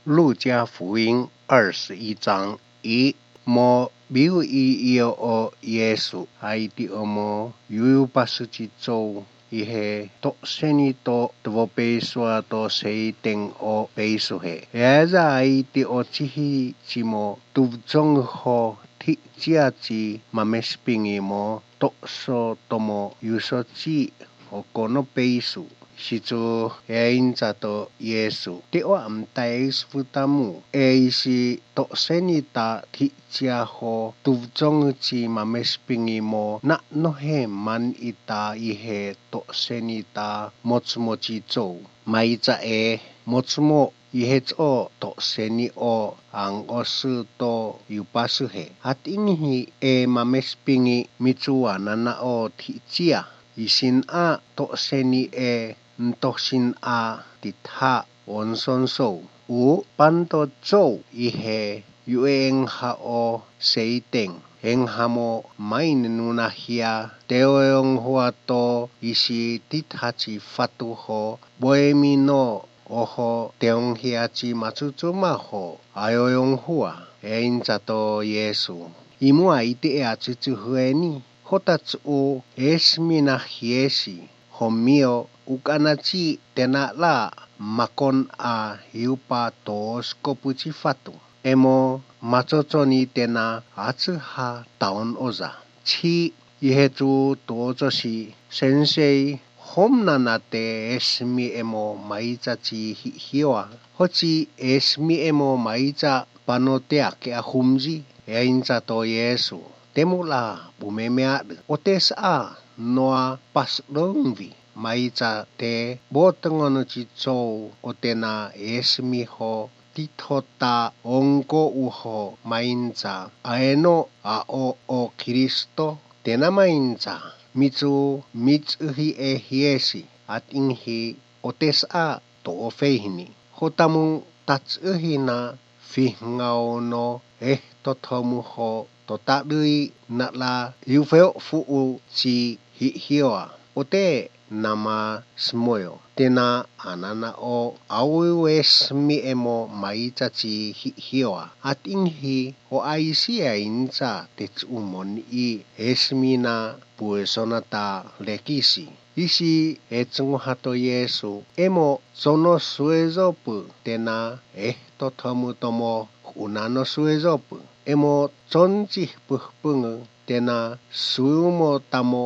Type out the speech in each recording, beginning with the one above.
路加福音21章1mo biểu yêu Yesu ai ti mo yu pasu chi châu ihe to seni to tvo peswa to sei teng o pesu he za ai ti o chi chi mo tu jong ho thi chia chi mamespingi mo to so tomo yu so chi o kono pesu situ einza to Yesu te o am tais futamu si to senita thi chia ho tu jong chi mamespingi mo na no he man ita I he to senita mochmo chi zo mai cha mochmo I he zo to seni o ang osu to yupasu he at inhi mamespingi michuana na o thi chia isin a to seni ntoksin a titha onson so u panto zo ihe yueng ha o seiteng eng hamo main nuna hia teoyong hua to isi titha chi fatu ho boemi no oho teong hia chi machuchuma ho ayoyong hua einza to Yesu imu aite achuchu hueni hotatsu esmina hiesi homio ukanachi tena la makon a hiupa tos kopuchi fatu emo machochoni tena atsuha taon oza chi ihetu tojoshi sensei homnana te esmi emo maicha chi hiwa hochi esmi emo maicha panotea ke ahumji einza to Yesu temula bumemea otes a noa pas dongvi maicha te botengono chi chou otena esmi ho tithota onko uho maincha aeno a o Kristo tena maincha mitsu mitsuhi hiesi at inhi otes a to feihini hotamu tatsuhi na fihngao no totomu ho totadui na la yufeo fuu chi hiwa ote nama smoyo tena anana o awesmi emo maicha chi hiwa at inhi o aisia incha techumon esmina puesonata lekisi isi etsungo hato Yesu emo sono suezopu tena totomu tomo unano suezopu emo chonchi puhpungu tena sumo tamo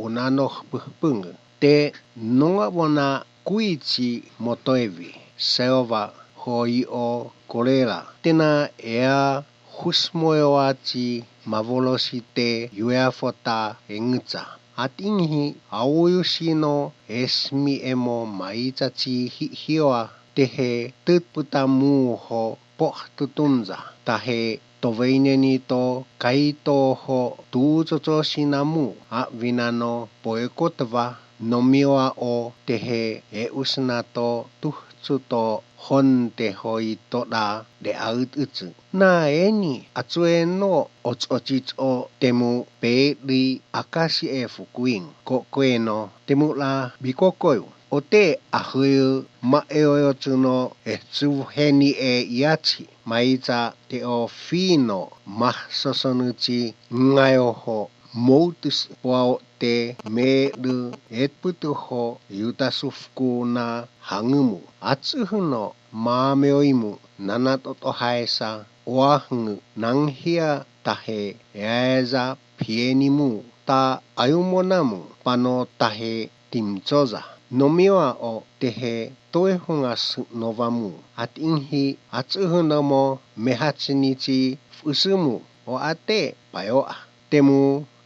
unano puhpungu te nonga wana kuichi motoevi seova hoi o kolera tena husmoyoachi mavolosi te yueafota engcha at inhi auyushino esmi emo maicha chi hiwa tehe tutputamu ho pohtutunza tahe toveineni to kaito ho tujojo sinamu a vinano poekotva nomioa o tehe usnato tuhchuto honte hoi toda de aututsu na eni atsueno ochicho temu pedi akasi fukuin kokoeno temu la bikokoyu ote ahuyu maeoyotsuno tsuheni iachi maicha teofino mahsosonuchi ngayoho motus wao te medu etputuho yutasufku na hangumu atsuhuno maameoimu nanatoto haesa oahngu nanghia tahe eza pienimu ta ayumonamu pano tahe timchoza nomioa o tehe toehungas novamu at inhi atsuhunomo mehachinichi fusumu o ate payoa temu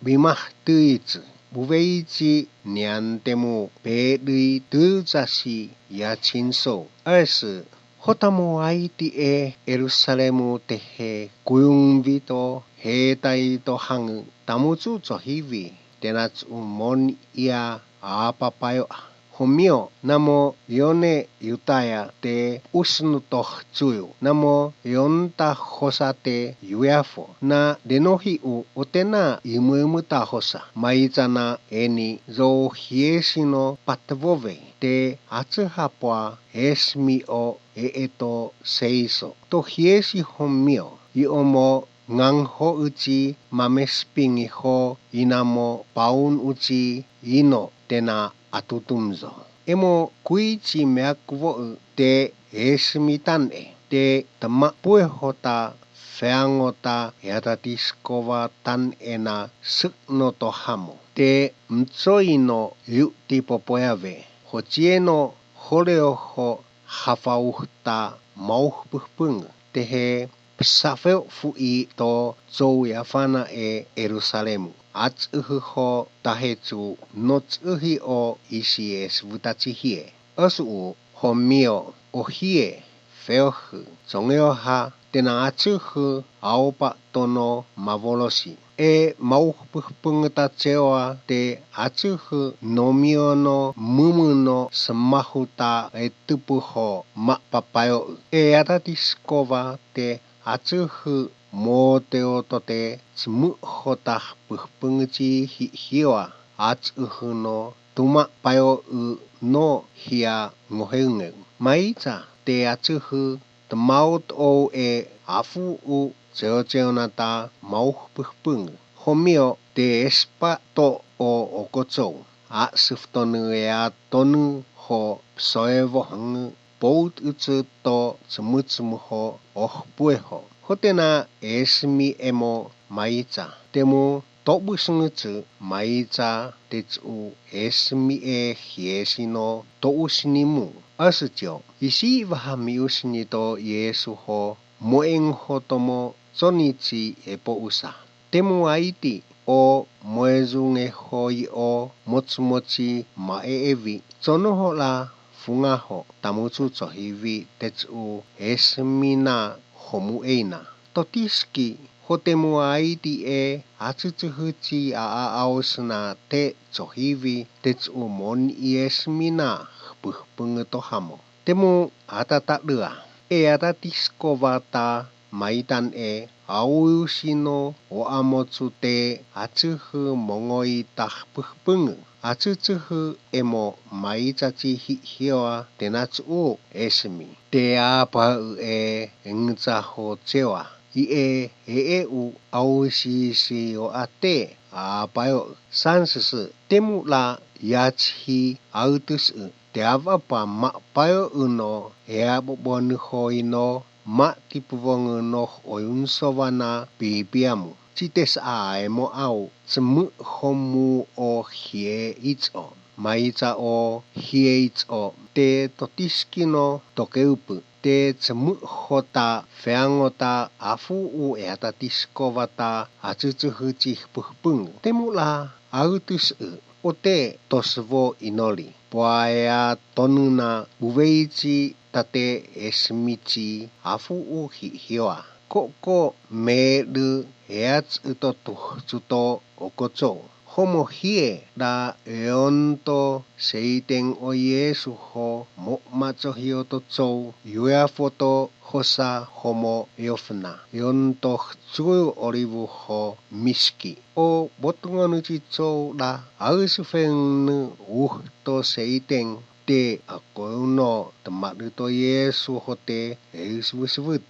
bimah tuitsu buveichi nian temu pedui tuzashi yachinso ersu hotamu aiti Yerusalemu tehe kuyungvito hetai to hangu tamuchu chohivi tenatsu mon ia apapayoa homio namo yone yutaya te usnutoh tsuyu namo yonta hosate yuafo na denohi u otena imuimuta hosa maizana eni zo hiesino patvove te atsuhapwa esmi o と聖書と冷えし本名いおもがんほうちまめすぴんいほいなもパウンうちいのてなあととんぞえもくいちめあくぼうてえすみたんえてたまぽえほたFeangota yatatiskova tan ena sukno to hamo. Te mtsoino yu tipo poyave. Hochieno horeo ho hafauhta mauhpung. Te he psafeo fui to zou yafana e Jerusalemu. Atsuhu ho tahetsu notsuhi o isi es vutachihie. Osu ho mio o hie feohu zongeo ha tena atsuhu aopa tono mavolosi. E mauhpungta cewa te atsuhu nomio no mumu no semahuta e tupuho ma papayo. E atatiskova te atsuhu mo teo tote smuhota puhpungchi hiwa atsuhu no tuma payo no hia ngoheunge. Maita te atsuhu tamaut o e afu u ceo nata mauhpung. Homio te espa to o okotsou. A suftonu e a tonu ho soevo hang bout utsu to tsumutsumu ho ohpueho. Hotena esmi emo maita. Temu tobusungutsu maita tetsu esmi e hiesi no tousinimu. Asutyo, isi wahami usini to Yesu ho moeng ho tomo tsonichi epo usa. Temu aiti o moezunge hoi o motsumochi maeevi. Tsono ho la funga ho tamutsu tsohivi tetsu esmina homu eina. Totiski hotemu aiti e atsutsuhuchi aosna te tsohivi tetsu mon esmina puhpungeto hamo. Temu atatalua. E atatiskova maitan e auyusino o amotsu te atsuhu mongoi puhpunge. Atsutsuhu emo maichachi hioa tenatsu o esmi. Te apa e ngza ho cewa. I e u auyusi o ate apayo. Sansusu temu la yachi autus te avapa ma payo uno e abobonu hoi no ma tipuvongu no oyunsowana pipiamu. Cites a emo au tsemu homu o hie itso. Maita o hie itso te totiski no tokeupu. Te tsemu hota feangota afu u e atatiskova atsutsuhuchi puhpung. Temu la autus o te tosvo inoli. Poaea tonuna uveichi tate esmichi afu u hioa. Koko me lu eats utotu tsuto okotso. Homo hie da eonto seiten o Yesu ho mo macho hioto tsou yua foto hosa homo eofna. Eonto tsui olivu ho miski. O botungonuchi tsou da ausufeng uhto seiten te ako no temaduto Yesu hote euswuswut.